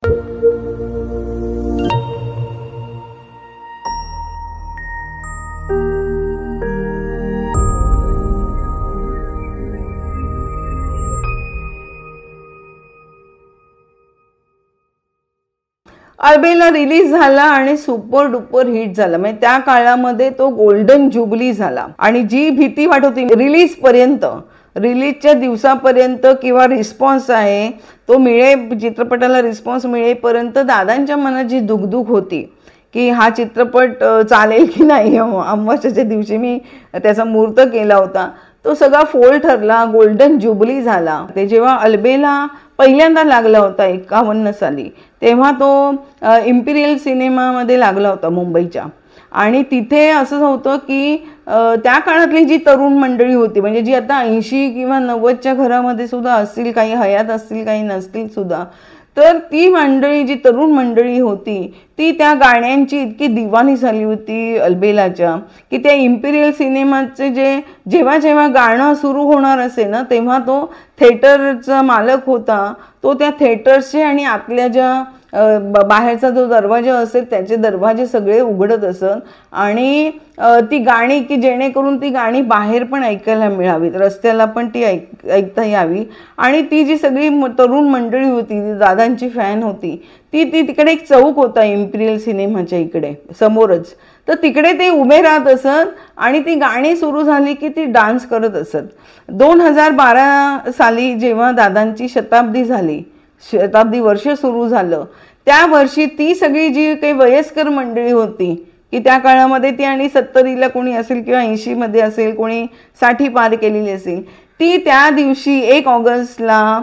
अल्बेला release झाला आणि super duper hit झाला. म्हणजे त्या काळामध्ये तो गोल्डन जुबली झाला. आणि जी भीती वाटत होती रिलीज पर्यंत, रिलीजच्या दिवसापर्यंत किंवा रिस्पॉन्स आहे तो चित्रपटाला रिस्पॉन्स मिळेपर्यंत दादांच्या मनात जी दुगदुग होती की हा चित्रपट चालेल की नाही. अमावास्येच्या दिवशी मी त्याचा मुहूर्त केला होता, तो सगळा फोल ठरला, गोल्डन जुबली झाला. ते जेव्हा अल्बेला पहिल्यांदा लागला होता 51 साली, तेव्हा तो इम्पिरियल सिनेमामध्ये लागला होता मुंबईच्या. आणि तिथे असं होतं की त्या काळातली जी तरुण मंडळी होती, म्हणजे जी आता 80 किंवा 90च्या घरामध्ये सुद्धा असतील, काही हयात असतील काही नसतील सुद्धा, तर ती मंडळी, जी तरुण मंडळी होती ती त्या गाण्यांची इतकी दिवाणी झाली होती अल्बेलाच्या, की त्या इम्पिरियल सिनेमाचे जेव्हा जेव्हा गाणं सुरू होणार असे ना, तेव्हा तो थिएटरचा मालक होता, तो त्या थिएटर्सचे आणि आतल्या ज्या बाहेरचा जो दरवाजा असेल त्याचे दरवाजे सगळे उघडत असत. आणि ती गाणी की जेणेकरून ती गाणी बाहेर पण ऐकायला मिळावीत, रस्त्याला पण ती ऐकता यावी. आणि ती जी सगळी तरुण मंडळी होती, दादांची फॅन होती, ती तिकडे एक चौक होता इम्पिरियल सिनेमाच्या इकडे समोरच, तर तिकडे ते उभे राहत असत आणि ती गाणी सुरू झाली की ती डान्स करत असत. 2012 साली जेव्हा दादांची शताब्दी झाली, शताब्दी वर्ष सुरू झालं, त्या वर्षी ती सगळी जी काही वयस्कर मंडळी होती की त्या काळामध्ये ती, आणि 70ला कोणी असेल किंवा 80मध्ये असेल, कोणी 60 पार केलेली असेल, ती त्या दिवशी 1 ऑगस्टला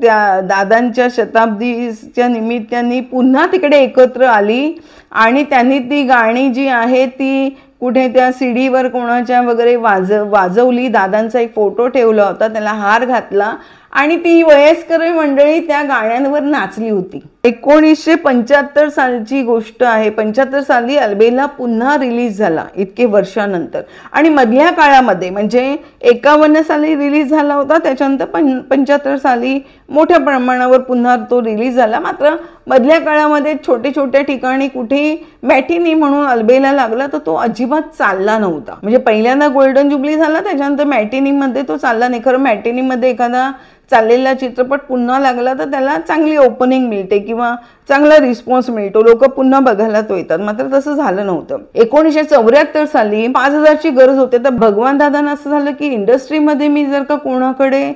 त्या दादांच्या शताब्दीच्या निमित्ताने पुन्हा तिकडे एकत्र आली. आणि त्यांनी ती गाणी जी आहे ती कुठे त्या सीडीवर कोणाच्या वगैरे वाजवली. दादांचा एक फोटो ठेवला होता, त्याला हार घातला आणि ती वयस्कर मंडळी त्या गाण्यांवर नाचली होती. 1975 सालची गोष्ट आहे. 75 साली अल्बेला पुन्हा रिलीज झाला इतके वर्षानंतर. आणि मधल्या काळामध्ये म्हणजे 51 साली रिलीज झाला होता, त्याच्यानंतर 75 साली मोठ्या प्रमाणावर पुन्हा तो रिलीज झाला. मात्र मधल्या काळामध्ये छोट्या ठिकाणी कुठे मॅटिनी म्हणून अल्बेला लागला तर तो अजिबात चालला नव्हता. म्हणजे पहिल्यांदा गोल्डन जुबली झाला, त्याच्यानंतर मॅटिनीमध्ये तो चालला नाही. खरं मॅटिनीमध्ये एखादा चाललेला चित्रपट पुन्हा लागला तर त्याला चांगली ओपनिंग मिळते किंवा चांगला रिस्पॉन्स मिळतो, लोक पुन्हा बघायला तो येतात. मात्र तसं झालं नव्हतं. 1974 साली 5,000ची गरज होते. तर भगवान दादांना असं झालं की इंडस्ट्रीमध्ये मी जर का कोणाकडे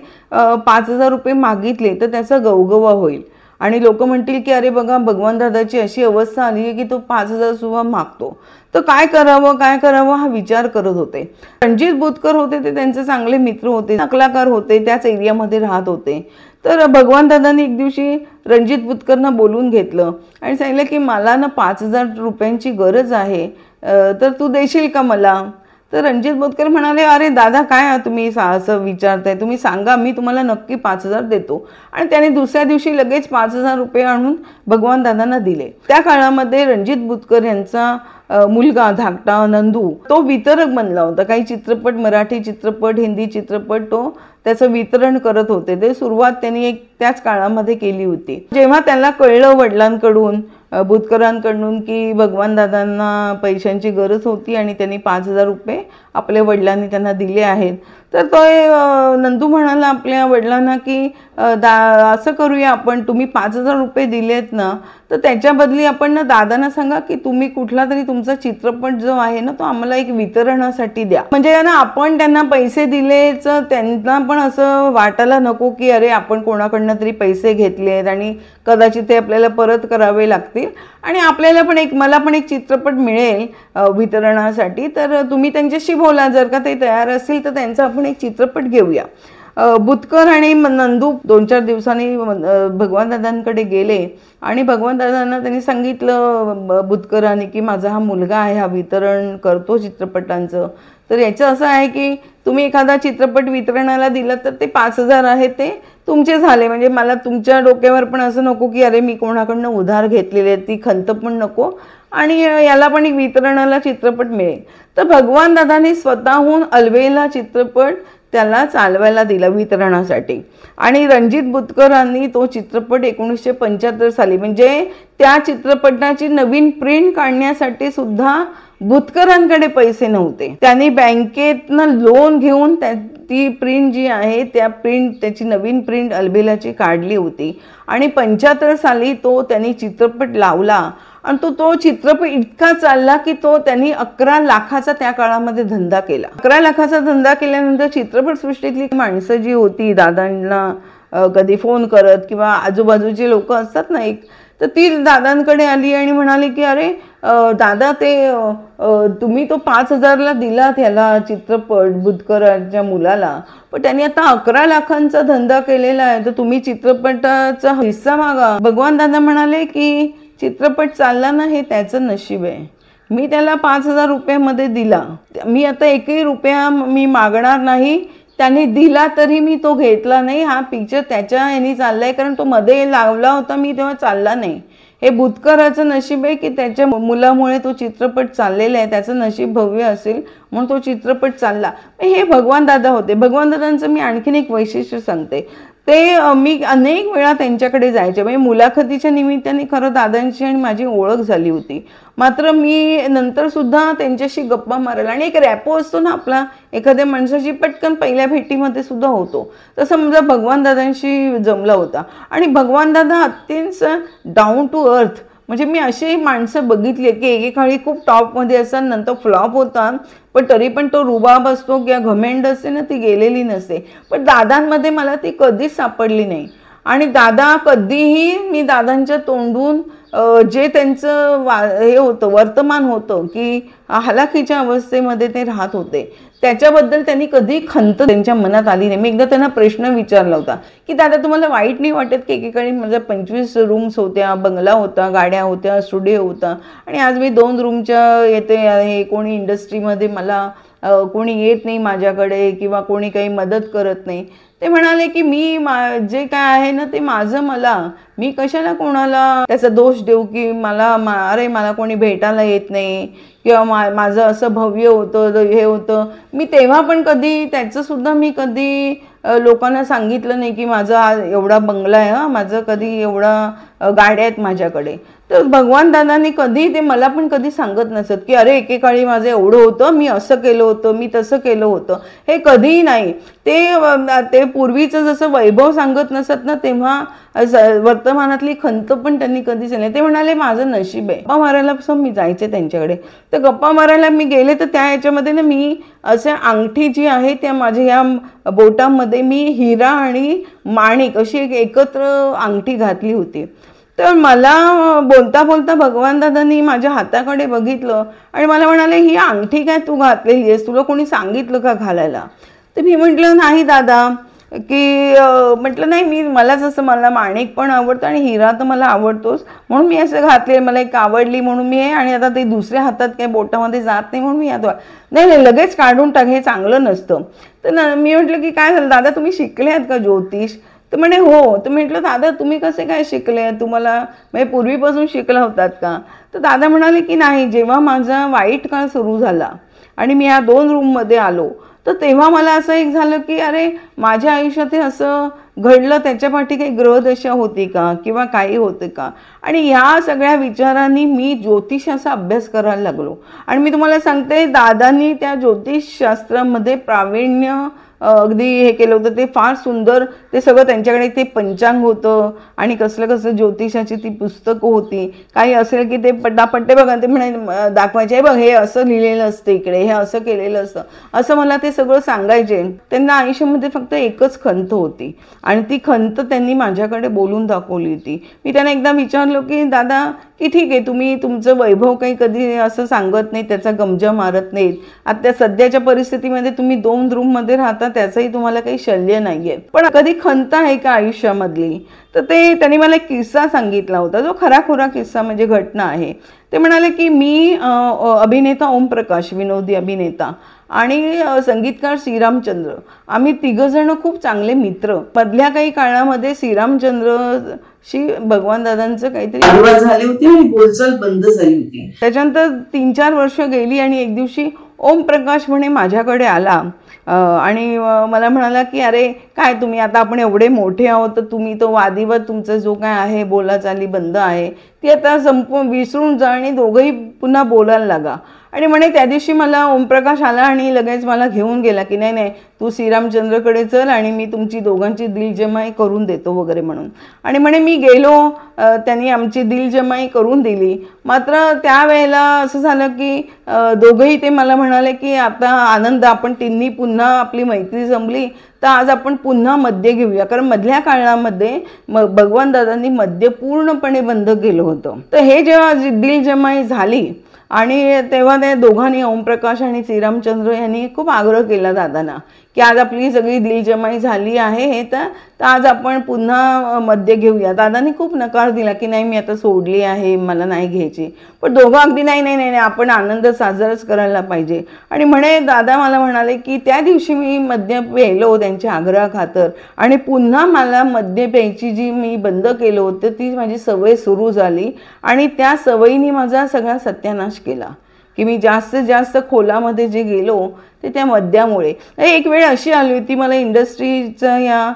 5,000 रुपये मागितले तर त्याचा गवगवा होईल आणि लोक म्हणतील की अरे बघा भगवान दादाची अशी अवस्था आली आहे की तो 5,000 सुद्धा मागतो, तर काय करावं हा विचार करत होते. रणजित बुतकर होते, ते त्यांचे चांगले मित्र होते, कलाकार होते, त्याच एरियामध्ये राहत होते. तर भगवान दादांनी एक दिवशी रणजित बुतकरना बोलून घेतलं आणि सांगितलं की मला ना 5,000 रुपयांची गरज आहे, तर तू देशील का मला. तर रणजित बुतकर म्हणाले अरे दादा काय तुम्ही असं विचारताय, तुम्ही सांगा, मी तुम्हाला नक्की 5,000 देतो. आणि त्याने दुसऱ्या दिवशी लगेच 5,000 रुपये आणून भगवान दादांना दिले. त्या काळामध्ये रणजित बुतकर यांचा मुलगा धाकटा नंदू तो वितरक बनला होता. काही चित्रपट, मराठी चित्रपट, हिंदी चित्रपट तो त्याचं वितरण करत होते. ते सुरुवात त्यांनी त्याच काळामध्ये केली होती. जेव्हा त्याला कळलं वडिलांकडून, बुतकरांकडून की भगवान दादांना पैशांची गरज होती आणि त्यांनी 5,000 रुपये आपल्या वडिलांनी त्यांना दिले आहेत, तर तो नंदू म्हणाला आपल्या वडिलांना की असं करूया आपण, तुम्ही 5,000 रुपये दिलेत ना, तर त्याच्या बदली आपण ना दादांना सांगा की तुम्ही कुठला तरी तुमचा चित्रपट जो आहे ना तो आम्हाला एक वितरणासाठी द्या. म्हणजे ना आपण त्यांना पैसे दिलेच त्यांना पण असं वाटायला नको की अरे आपण कोणाकडनं तरी पैसे घेतलेत आणि कदाचित ते आपल्याला परत करावे लागतील आणि आपल्याला पण मला पण एक चित्रपट मिळेल वितरणासाठी, तर तुम्ही त्यांच्याशी बोला, जर का ते तयार असतील तर त्यांचा आपण एक चित्रपट घेऊया. बुतकर आणि नंदू 2-4 दिवसांनी भगवान दादांकडे गेले आणि भगवान दादांना त्यांनी सांगितलं बुतकरांनी की माझा हा मुलगा आहे, हा वितरण करतो चित्रपटांचं, तर याचं असं आहे की तुम्ही एखादा चित्रपट वितरणाला दिला तर ते 5,000 आहे ते तुमचे झाले, म्हणजे मला तुमच्या डोक्यावर पण असं नको की अरे मी कोणाकडनं उधार घेतलेले आहे, ती खंत पण नको आणि याला पण एक वितरणाला चित्रपट मिळेल. तर भगवान दादानी स्वतःहून अलबेला चित्रपट त्याला चालवायला दिला वितरणासाठी आणि रणजित बुतकरांनी तो चित्रपट 1975 साली, म्हणजे त्या चित्रपटाची नवीन प्रिंट काढण्यासाठी सुद्धा बुतकरांकडे पैसे नव्हते. त्यांनी बँकेतनं लोन घेऊन ती प्रिंट जी आहे त्याची नवीन प्रिंट अलबेलाची काढली होती आणि 75 साली त्यांनी चित्रपट लावला आणि तो चित्रपट इतका चालला की त्यांनी 11 लाखाचा त्या काळामध्ये धंदा केला. 11 लाखाचा धंदा केल्यानंतर चित्रपटसृष्टीतली माणसं जी होती दादांना कधी फोन करत किंवा आजूबाजूचे लोक असतात ना तर ती दादांकडे आली आणि म्हणाली की अरे दादा ते तुम्ही तो 5,000ला दिला त्याला चित्रपट बुतकरांच्या मुलाला, पण त्यांनी आता 11 लाखांचा धंदा केलेला आहे, तर तुम्ही चित्रपटाचा हिस्सा मागा. भगवान दादा म्हणाले की चित्रपट चालला ना हे त्याचं नशीब आहे, मी त्याला 5,000 रुपयामध्ये दिला, मी आता 1ही रुपया मी मागणार नाही, त्याने दिला तरी मी तो घेतला नाही. हा पिक्चर त्याच्या यांनी चाललाय कारण तो मध्ये लावला होता मी तेव्हा चालला नाही. हे बुतकराचं नशीब आहे की त्याच्या मुलामुळे तो चित्रपट चाललेला आहे, त्याचं नशीब भव्य असेल म्हणून तो चित्रपट चालला. हे भगवान दादा होते. भगवान दादांचं मी आणखीन एक वैशिष्ट्य सांगते. मी अनेक वेळा त्यांच्याकडे जायचे, म्हणजे मुलाखतीच्या निमित्ताने खरं दादांची आणि माझी ओळख झाली होती. मात्र मी नंतर सुद्धा त्यांच्याशी गप्पा मारायला आणि एक रॅपो असतो ना आपला एखाद्या माणसाशी पटकन पहिल्या भेटीमध्ये सुद्धा होतो, तसं माझा भगवान दादांशी जमला होता. आणि भगवान दादा अत्यंत डाऊन टू अर्थ, म्हणजे मी अशी माणसं बघितली की एकेकाळी खूप टॉपमध्ये असतात, नंतर फ्लॉप होतात, पण तरी पण तो रुबाब असतो किंवा घमेंड असते ना ती गेलेली नसते. पण दादांमध्ये मला ती कधीच सापडली नाही. आणि दादा कधीही मी दादांच्या तोंडून जे त्यांचं हे होतं वर्तमान होतं की हलाखीच्या अवस्थेमध्ये ते राहत होते त्याच्याबद्दल त्यांनी कधी खंत त्यांच्या मनात आली नाही. मी एकदा त्यांना प्रश्न विचारला होता की दादा तुम्हाला वाईट नाही वाटत की एकेकाळी माझ्या 25 रूम्स होत्या, बंगला होता, गाड्या होत्या, स्टुडिओ होता आणि आज मी 2 रूमच्या येते आहे, कोणी इंडस्ट्रीमध्ये मला कोणी येत नाही माझ्याकडे किंवा कोणी काही मदत करत नाही. ते म्हणाले की मी जे काय आहे ना ते माझं मी कशाला कोणाला त्याचा दोष देऊ की मला कोणी भेटायला येत नाही किंवा माझं असं भव्य होतं हे होतं. मी तेव्हा पण कधी त्याचं सुद्धा मी कधी लोकांना सांगितलं नाही की माझा एवढा बंगला आहे, माझं कधी एवढा गाड्या आहेत माझ्याकडे. तर भगवान दादांनी कधी ते मला पण कधी सांगत नसत की अरे एकेकाळी माझं एवढं होतं, मी असं केलं होतं, मी तसं केलं होतं, हे कधीही नाही. ते पूर्वीचं जसं वैभव सांगत नसत ना तेव्हा वर्तमानातली खंत पण त्यांनी कधीच नाही. ते म्हणाले माझं नशीब आहे. गप्पा मारायला मी जायचे त्यांच्याकडे, तर गप्पा मारायला मी गेले तर त्या ह्याच्यामध्ये ना मी असे अंगठी जी आहे त्या माझ्या या बोटामध्ये मी हिरा आणि माणिक अशी एक एकत्र अंगठी घातली होती. तर मला बोलता बोलता भगवान दादांनी माझ्या हाताकडे बघितलं आणि मला म्हणाले ही अंगठी काय तू घातलेली आहेस, तुला कोणी सांगितलं का घालायला? तर मी म्हटलं नाही दादा, की म्हटलं नाही मलाच असं मला माणिक पण आवडतं आणि हिरा तर मला आवडतोच म्हणून मी असं घातले, मला एक आवडली म्हणून मी आणि आता ते दुसऱ्या हातात काय बोटामध्ये जात नाही म्हणून मी आता नाही लगेच काढून टाक, हे चांगलं नसतं. तर मी म्हटलं की काय झालं दादा, तुम्ही शिकले आहेत का ज्योतिष? तर म्हणे हो. तर म्हटलं दादा तुम्ही कसे काय शिकले, तुम्हाला म्हणजे पूर्वीपासून शिकला होतात का? तर दादा म्हणाले की नाही, जेव्हा माझा वाईट काळ सुरू झाला आणि मी या 2 रूममध्ये आलो तर तेव्हा मला असं एक झालं की अरे माझ्या आयुष्यात हे असं घडलं, त्याच्या पाठी काही ग्रहदशा होती का किंवा काही होते का? आणि ह्या सगळ्या विचारांनी मी ज्योतिषाचा अभ्यास करायला लागलो. आणि मी तुम्हाला सांगते दादांनी त्या ज्योतिषशास्त्रामध्ये प्रावीण्य अगदी हे केलं होतं. ते फार सुंदर, ते सगळं त्यांच्याकडे ते पंचांग होतं आणि कसलं ज्योतिषाची ती पुस्तकं होती. काही असेल की ते पट्टे बघा ते म्हणे दाखवायचे, बघ हे असं लिहिलेलं असतं इकडे, हे असं केलेलं असतं, असं मला ते सगळं सांगायचे. त्यांना आयुष्यामध्ये फक्त एकच खंत होती आणि ती खंत त्यांनी माझ्याकडे बोलून दाखवली होती. मी त्यांना एकदा विचारलो की दादा की ठीक आहे तुम्ही तुमचं वैभव काही कधी असं सांगत नाही, त्याचा गमजा मारत नाहीत, आता सध्याच्या परिस्थितीमध्ये तुम्ही 2 रूममध्ये राहता त्याचंही तुम्हाला काही शल्य नाहीये, पण कधी खंत आहे का आयुष्यामधली? तर त्यांनी मला एक किस्सा सांगितला होता, जो खराखुरा किस्सा म्हणजे घटना आहे. ते म्हणाले की मी अभिनेता ओमप्रकाश, विनोदी अभिनेता, आणि संगीतकार श्रीरामचंद्र, आम्ही तिघजण खूप चांगले मित्र. मधल्या काही काळामध्ये श्रीरामचंद्रशी भगवान दादांचं काहीतरी वादविवाद झाले होते आणि बोलचाल बंद झाली होती. त्याच्यानंतर 3-4 वर्ष गेली आणि एक दिवशी ओम प्रकाश म्हणे माझ्याकडे आला आणि मला म्हणाला की अरे काय तुम्ही आता आपण एवढे मोठे आहोत तर तुम्ही तो वादविवाद तुमचा जो काय आहे बोलाचाली बंद आहे ती आता विसरून जा आणि दोघंही पुन्हा बोलायला लागा. आणि म्हणे त्या दिवशी मला ओमप्रकाश आला आणि लगेच मला घेऊन गेला की नाही नाही तू श्रीरामचंद्रकडे चल आणि मी तुमची दोघांची दिलजमाई करून देतो वगैरे म्हणून. आणि म्हणे मी गेलो, त्यांनी आमची दिलजमाई करून दिली. मात्र त्यावेळेला असं झालं की दोघंही ते मला म्हणाले की आता आनंद आपण तिन्ही पुन्हा आपली मैत्री जमली तर आज आपण पुन्हा मद्य घेऊया. कारण मधल्या काळामध्ये भगवान दादांनी मद्य पूर्णपणे बंद केलं होतं. तर हे जेव्हा दिलजमाई झाली आणि तेव्हा ते दोघांनी ओमप्रकाश आणि श्रीरामचंद्र यांनी खूप आग्रह केला दादांना की आज आपली सगळी दिलजमाई झाली आहे हे तर आज आपण पुन्हा मद्य घेऊया. दादांनी खूप नकार दिला की नाही मी आता सोडली आहे, मला नाही घ्यायची. पण दोघं अगदी नाही नाही नाही आपण आनंद साजराच करायला पाहिजे. आणि म्हणे दादा मला म्हणाले की त्या दिवशी मी मद्य प्यायलो त्यांच्या आग्रहाखातर आणि पुन्हा मला मद्य प्यायची जी मी बंद केलं होतं ती माझी सवय सुरू झाली आणि त्या सवयीने माझा सगळा सत्यानाश केला की मी जास्तीत जास्त खोलामध्ये जे गेलो ते त्या मद्यामुळे. एक वेळ अशी आली होती मला इंडस्ट्रीचा या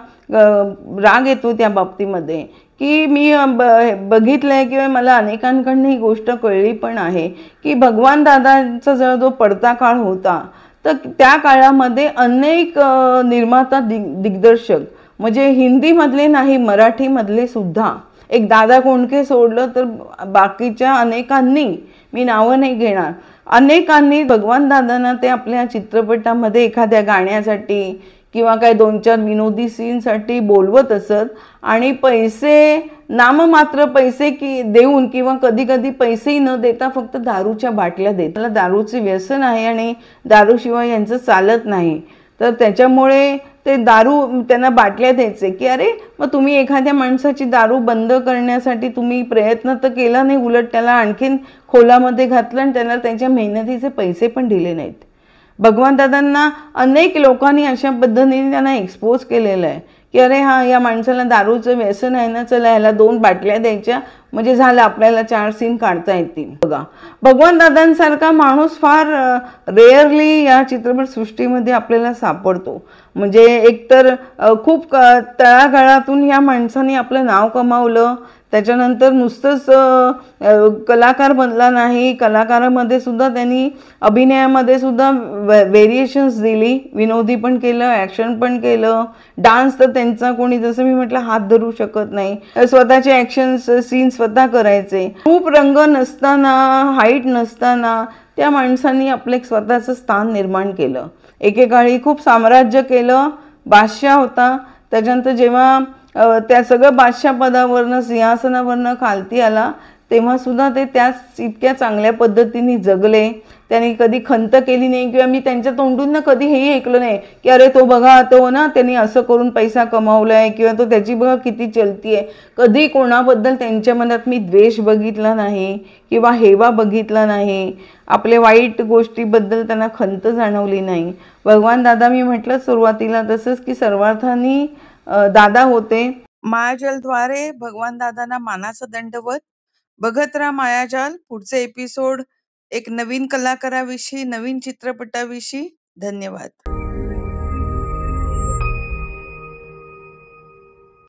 राग येतो त्या बाबतीमध्ये की मी बघितलं आहे किंवा मला अनेकांकडनं ही गोष्ट कळली पण आहे की भगवान दादांचा जो पडता काळ होता तर त्या काळामध्ये अनेक निर्माता दिग्दर्शक म्हणजे हिंदीमधले नाही मराठीमधले सुद्धा एक दादा कोंडके सोडलं तर बाकीच्या अनेकांनी, मी नावं नाही घेणार, अनेकांनी भगवान दादांना ते आपल्या चित्रपटामध्ये एखाद्या गाण्यासाठी किंवा काय 2-4 विनोदी सीनसाठी बोलवत असत आणि पैसे नाममात्र पैसे की देऊन किंवा कधी कधी पैसेही न देता फक्त दारूच्या बाटल्या देत. त्याला दारूचे व्यसन आहे आणि दारूशिवाय यांचं चालत नाही. तर त्याच्यामुळे ते दारू त्यांना बाटल्या द्यायचे की अरे मग तुम्ही एखाद्या माणसाची दारू बंद करण्यासाठी तुम्ही प्रयत्न तर केला नाही, उलट त्याला आणखीन खोलामध्ये घातलं आणि त्याला त्यांच्या मेहनतीचे पैसे पण दिले नाहीत. भगवान दादांना अनेक लोकांनी अशा पद्धतीने त्यांना एक्सपोज केलेलं आहे की अरे हा या माणसाला दारूचं व्यसन आहे ना, चला ह्याला 2 बाटल्या द्यायच्या म्हणजे झालं आपल्याला 4 सीन काढता येतील. बघा भगवान दादांसारखा माणूस फार रेअरली या चित्रपटसृष्टीमध्ये आपल्याला सापडतो. म्हणजे एकतर खूप तळागाळातून या माणसाने आपलं नाव कमावलं. त्याच्यानंतर नुसतंच कलाकार बनला नाही, कलाकारामध्ये सुद्धा त्यांनी अभिनयामध्ये सुद्धा व्हेरिएशन्स दिली, विनोदी पण केलं, ॲक्शन पण केलं. डान्स तर त्यांचा कोणी जसं मी म्हटलं हात धरू शकत नाही. स्वतःचे ॲक्शन सीन स्वतः करायचे. खूप रंग नसताना, हाईट नसताना त्या माणसांनी आपलं एक स्वतःचं स्थान निर्माण केलं. एकेकाळी खूप साम्राज्य केलं, बादशाह होता. त्याच्यानंतर जेव्हा त्या सगळं बादशाह पदावरनं सिंहासनावरनं खालती आला तेव्हा सुद्धा ते त्याच इतक्या चांगल्या पद्धतीने जगले. त्यांनी कधी खंत केली नाही किंवा मी त्यांच्या तोंडून ना कधी हेही ऐकलं नाही की अरे तो बघा तो ना त्यांनी असं करून पैसा कमावलाय किंवा तो त्याची बघा किती चलती आहे. कधी कोणाबद्दल त्यांच्या मनात मी द्वेष बघितला नाही किंवा हेवा बघितला नाही. आपले वाईट गोष्टीबद्दल त्यांना खंत जाणवली नाही. भगवान दादा मी म्हटलं सुरुवातीला तसंच की सर्वार्थाने दादा होते. मायाजालद्वारे भगवान दादांना मानाचा दंडवत. बघत राहा मायाजाल. पुढचे एपिसोड एक नवीन कलाकाराविषयी, नवीन चित्रपटाविषयी. धन्यवाद.